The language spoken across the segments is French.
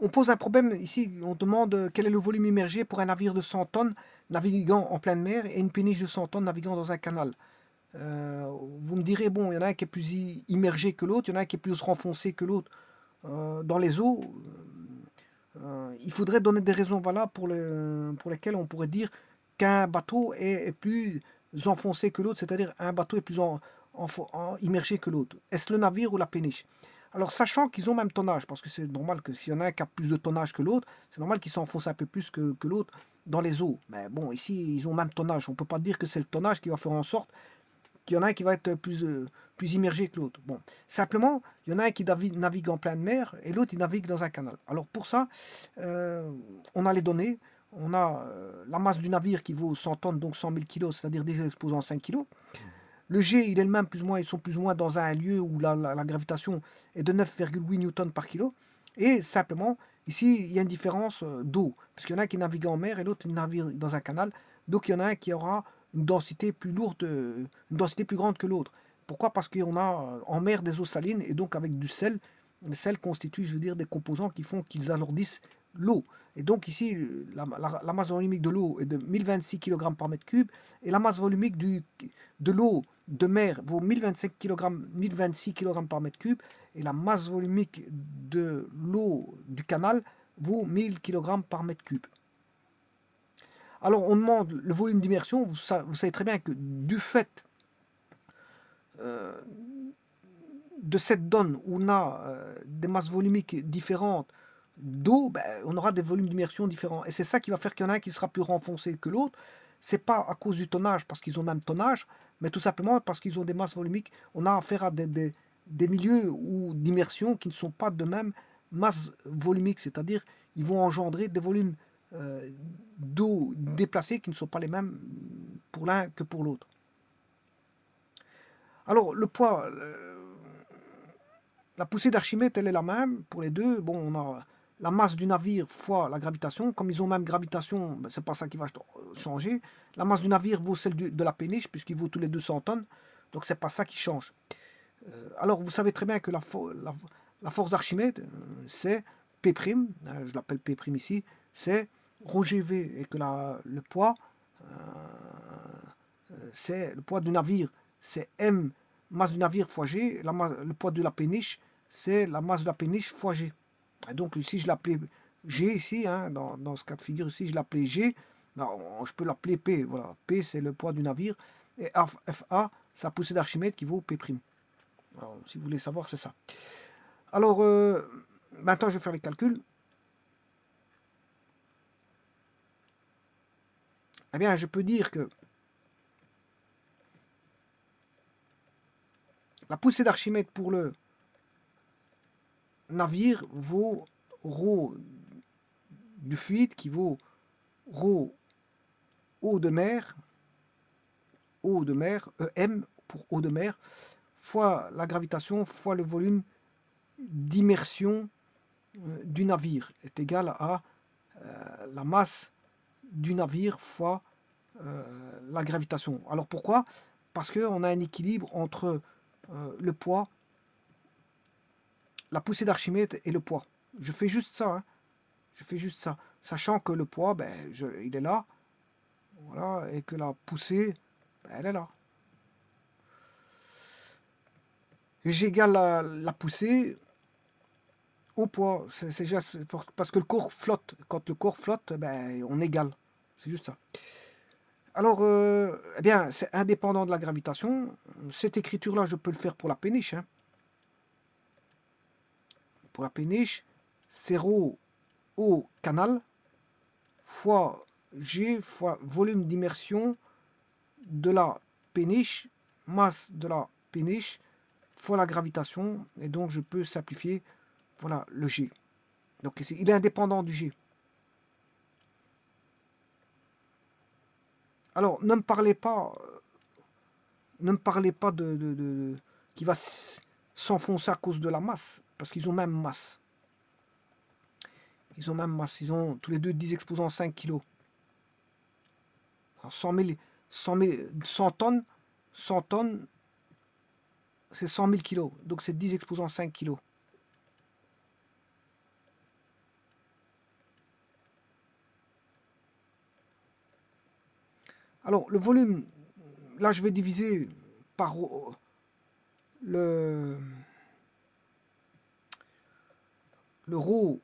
on pose un problème ici, on demande quel est le volume immergé pour un navire de 100 tonnes naviguant en pleine mer et une péniche de 100 tonnes naviguant dans un canal. Vous me direz, bon, il y en a un qui est plus immergé que l'autre, il y en a un qui est plus renfoncé que l'autre dans les eaux. Il faudrait donner des raisons valables pour lesquelles on pourrait dire qu'un bateau est plus enfoncé que l'autre, c'est-à-dire un bateau est plus immergé que l'autre. Est-ce le navire ou la péniche? Alors, sachant qu'ils ont même tonnage, parce que c'est normal que s'il y en a un qui a plus de tonnage que l'autre, c'est normal qu'il s'enfonce un peu plus que l'autre dans les eaux. Mais bon, ici, ils ont même tonnage. On ne peut pas dire que c'est le tonnage qui va faire en sorte qu'il y en a un qui va être plus immergé que l'autre. Bon, simplement, il y en a un qui navigue en pleine mer et l'autre, il navigue dans un canal. Alors pour ça, on a les données. On a la masse du navire qui vaut 100 tonnes, donc 100 000 kg, c'est-à-dire des exposants 5 kg. Le G, il est le même, plus ou moins, ils sont plus ou moins dans un lieu où la gravitation est de 9,8 newtons par kilo. Et simplement, ici, il y a une différence d'eau, parce qu'il y en a un qui navigue en mer et l'autre navigue dans un canal. Donc il y en a un qui aura une densité plus lourde, une densité plus grande que l'autre. Pourquoi? Parce qu'on a en mer des eaux salines et donc avec du sel. Le sel constitue, je veux dire, des composants qui font qu'ils alourdissent l'eau. Et donc ici, la masse volumique de l'eau est de 1026 kg par mètre cube et la masse volumique de l'eau de mer vaut 1025 kg, 1026 kg par mètre cube et la masse volumique de l'eau du canal vaut 1000 kg par mètre cube. Alors on demande le volume d'immersion, vous savez très bien que du fait de cette donne où on a des masses volumiques différentes d'eau, ben, on aura des volumes d'immersion différents. Et c'est ça qui va faire qu'il y en a un qui sera plus renfoncé que l'autre. C'est pas à cause du tonnage, parce qu'ils ont le même tonnage, mais tout simplement parce qu'ils ont des masses volumiques. On a affaire à des milieux ou d'immersion qui ne sont pas de même masse volumique, c'est-à-dire ils vont engendrer des volumes d'eau déplacés qui ne sont pas les mêmes pour l'un que pour l'autre. Alors le poids, la poussée d'Archimède, elle est la même pour les deux. Bon, on a la masse du navire fois la gravitation. Comme ils ont même gravitation, ben, c'est pas ça qui va changer. La masse du navire vaut celle de la péniche, puisqu'il vaut tous les 200 tonnes. Donc c'est pas ça qui change. Alors vous savez très bien que la force d'Archimède, c'est P', je l'appelle P' ici, c'est ρGV, et que le poids, c'est le poids du navire, c'est M masse du navire fois G, le poids de la péniche, c'est la masse de la péniche fois G. Et donc ici, je l'appelais G, ici, hein, dans ce cas de figure, ici, je l'appelais G. Non, je peux l'appeler P. Voilà. P, c'est le poids du navire. Et FA, c'est la poussée d'Archimède qui vaut P'. Alors, si vous voulez savoir, c'est ça. Alors, maintenant, je vais faire les calculs. Eh bien, je peux dire que la poussée d'Archimède pour le navire vaut ρ du fluide qui vaut ρ eau de mer, EM pour eau de mer, fois la gravitation, fois le volume d'immersion du navire est égal à la masse du navire fois la gravitation. Alors pourquoi? Parce qu'on a un équilibre entre le poids, la poussée d'Archimède et le poids. Je fais juste ça, hein. Je fais juste ça, sachant que le poids, ben, il est là, voilà, et que la poussée, ben, elle est là. Et j'égale la poussée au poids. C'est juste parce que le corps flotte. Quand le corps flotte, ben, on égale. C'est juste ça. Alors, eh bien, c'est indépendant de la gravitation. Cette écriture-là, je peux le faire pour la péniche, hein. Pour la péniche, c'est ρ au canal fois G fois volume d'immersion de la péniche, masse de la péniche fois la gravitation. Et donc, je peux simplifier, voilà, le G. Donc, il est indépendant du G. Alors, ne me parlez pas qui va s'enfoncer à cause de la masse, parce qu'ils ont même masse. Ils ont même masse, ils ont tous les deux 10 exposants 5 kg. Alors 100 tonnes, 100 tonnes, c'est 100 000 kg, donc c'est 10 exposants 5 kg. Alors, le volume, là, je vais diviser par le, le ρ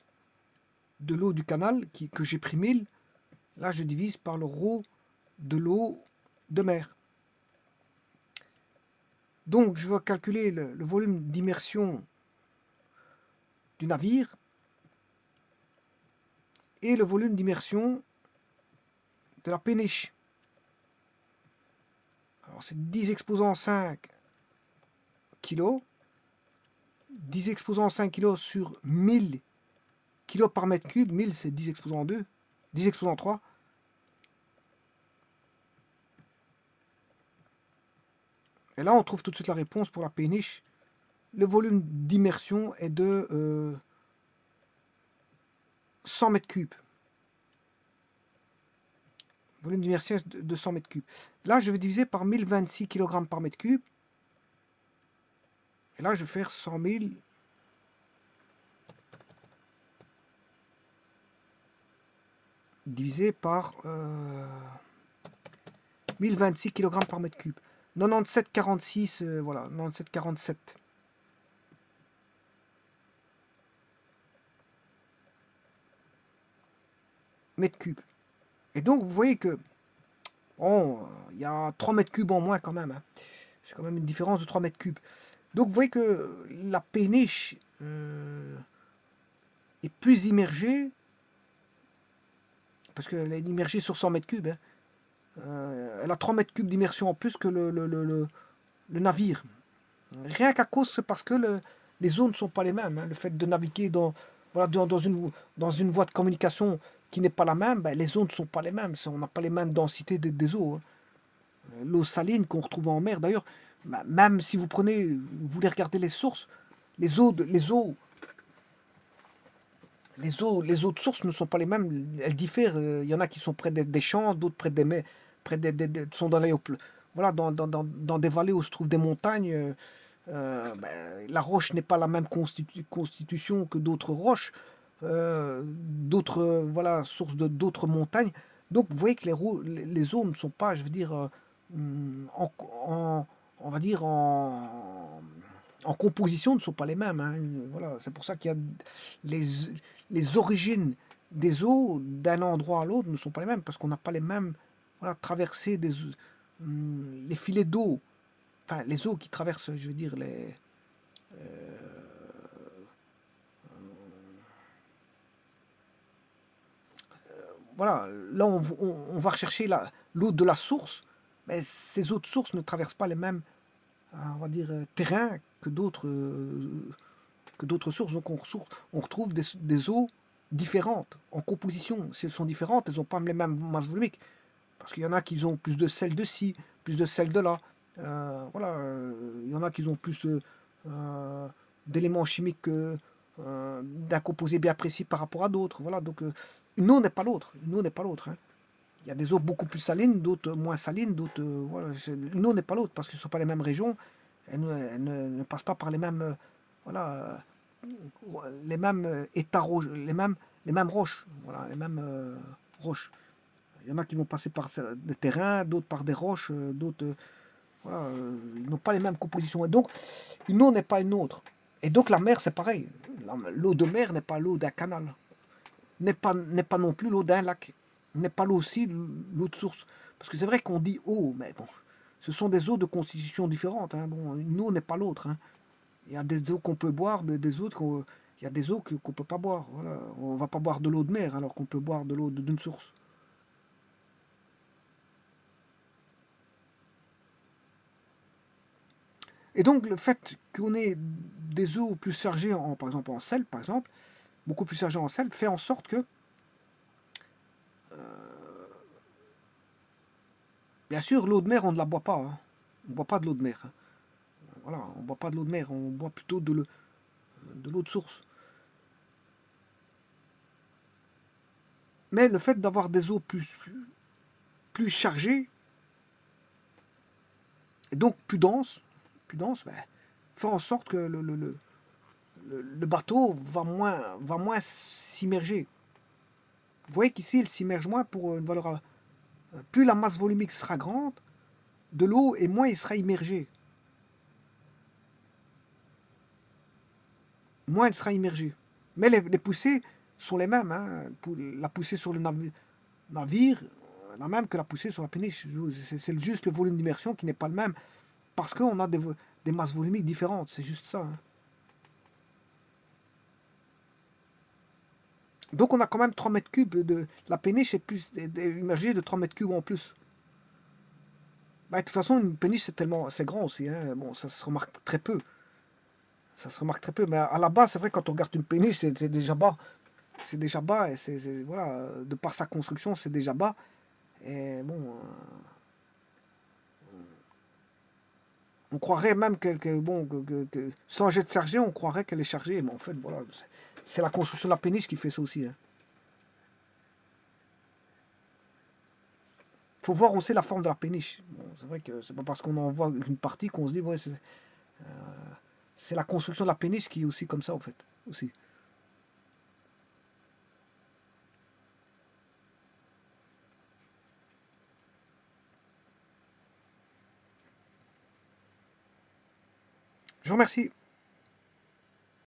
de l'eau du canal que j'ai pris 1000. Là, je divise par le ρ de l'eau de mer. Donc, je vais calculer le volume d'immersion du navire et le volume d'immersion de la péniche. Alors, c'est 10 exposant 5 kg. 10 exposant 5 kg sur 1000 kg par mètre cube. 1000, c'est 10 exposant 2. 10 exposant 3. Et là, on trouve tout de suite la réponse pour la péniche. Le volume d'immersion est de 100 mètres cubes. Volume d'immersion de 100 mètres cubes. Là, je vais diviser par 1026 kg par mètre cube. Et là, je vais faire 100 000 divisé par 1026 kg par mètre cube. 97,46, voilà, 97,47 mètres cubes. Et donc, vous voyez que, bon, il y a 3 mètres cubes en moins quand même. Hein. C'est quand même une différence de 3 mètres cubes. Donc, vous voyez que la péniche est plus immergée, parce qu'elle est immergée sur 100 mètres cubes. Hein. Elle a 3 mètres cubes d'immersion en plus que le navire. Rien qu'à cause, c'est parce que les eaux ne sont pas les mêmes. Hein. Le fait de naviguer voilà, dans une voie de communication qui n'est pas la même, ben, les eaux ne sont pas les mêmes. On n'a pas les mêmes densités des eaux. Hein. L'eau saline qu'on retrouve en mer, d'ailleurs, ben, même si vous voulez regarder les sources, les eaux de source ne sont pas les mêmes. Elles diffèrent. Il y en a qui sont près des champs, d'autres près des mers, sont dans voilà, dans des vallées où se trouvent des montagnes. Ben, la roche n'est pas la même constitution que d'autres roches, d'autres voilà, sources d'autres montagnes. Donc vous voyez que les eaux ne sont pas, je veux dire, on va dire en composition ne sont pas les mêmes. Hein. Voilà, c'est pour ça qu'il y a les, les origines des eaux d'un endroit à l'autre ne sont pas les mêmes, parce qu'on n'a pas les mêmes voilà, traversées les filets d'eau, enfin les eaux qui traversent, je veux dire, voilà, là on va rechercher l'eau de la source, mais ces eaux de source ne traversent pas les mêmes, on va dire, terrains que d'autres sources. Donc on retrouve des eaux différentes en composition. Si elles sont différentes, elles n'ont pas les mêmes masses volumiques. Parce qu'il y en a qui ont plus de sel de ci, plus de sel de là. Voilà, il y en a qui ont plus d'éléments chimiques d'un composé bien précis par rapport à d'autres. Voilà, donc une eau n'est pas l'autre. Une eau n'est pas l'autre. Hein. Il y a des eaux beaucoup plus salines, d'autres moins salines, d'autres. Voilà, une eau n'est pas l'autre parce que ce ne sont pas les mêmes régions. Elles ne passent pas par les mêmes. Voilà, les mêmes états les mêmes roches. Voilà, les mêmes roches. Il y en a qui vont passer par des terrains, d'autres par des roches, d'autres voilà, ils n'ont pas les mêmes compositions. Et donc, une eau n'est pas une autre. Et donc la mer, c'est pareil. L'eau de mer n'est pas l'eau d'un canal, n'est pas non plus l'eau d'un lac, n'est pas aussi l'eau de source. Parce que c'est vrai qu'on dit eau, mais bon, ce sont des eaux de constitution différentes. Hein. Bon, une eau n'est pas l'autre. Hein. Il y a des eaux qu'on peut boire, des eaux il y a des eaux qu'on ne peut pas boire. Voilà. On ne va pas boire de l'eau de mer alors qu'on peut boire de l'eau d'une source. Et donc le fait qu'on ait des eaux plus chargées par exemple en sel, par exemple, beaucoup plus chargées en sel, fait en sorte que, bien sûr, l'eau de mer, on ne la boit pas. Hein. On ne boit pas de l'eau de mer. Hein. Voilà, on ne boit pas de l'eau de mer, on boit plutôt de l'eau de source. Mais le fait d'avoir des eaux plus chargées, et donc plus denses ben, fait en sorte que le bateau va moins s'immerger. Vous voyez qu'ici, il s'immerge moins pour une valeur Plus la masse volumique sera grande de l'eau et moins il sera immergé. Moins il sera immergé. Mais les poussées sont les mêmes, hein. La poussée sur le navire, la même que la poussée sur la péniche. C'est juste le volume d'immersion qui n'est pas le même. Parce qu'on a des masses volumiques différentes, c'est juste ça, hein. Donc on a quand même 3 mètres cubes de... La péniche est plus immergée de 3 mètres cubes en plus. Bah, de toute façon, une péniche c'est grand aussi, hein. Bon, ça se remarque très peu. Ça se remarque très peu. Mais à la base, c'est vrai, quand on regarde une péniche, c'est déjà bas. C'est déjà bas. Et voilà, de par sa construction, c'est déjà bas. Et bon, on croirait même bon, sans jet de chargée, on croirait qu'elle est chargée. Mais en fait, voilà, c'est la construction de la péniche qui fait ça aussi, hein. Faut voir aussi la forme de la péniche. Bon, c'est vrai que c'est pas parce qu'on en voit une partie qu'on se dit, ouais, c'est la construction de la péniche qui est aussi comme ça, en fait. Aussi. Je vous remercie.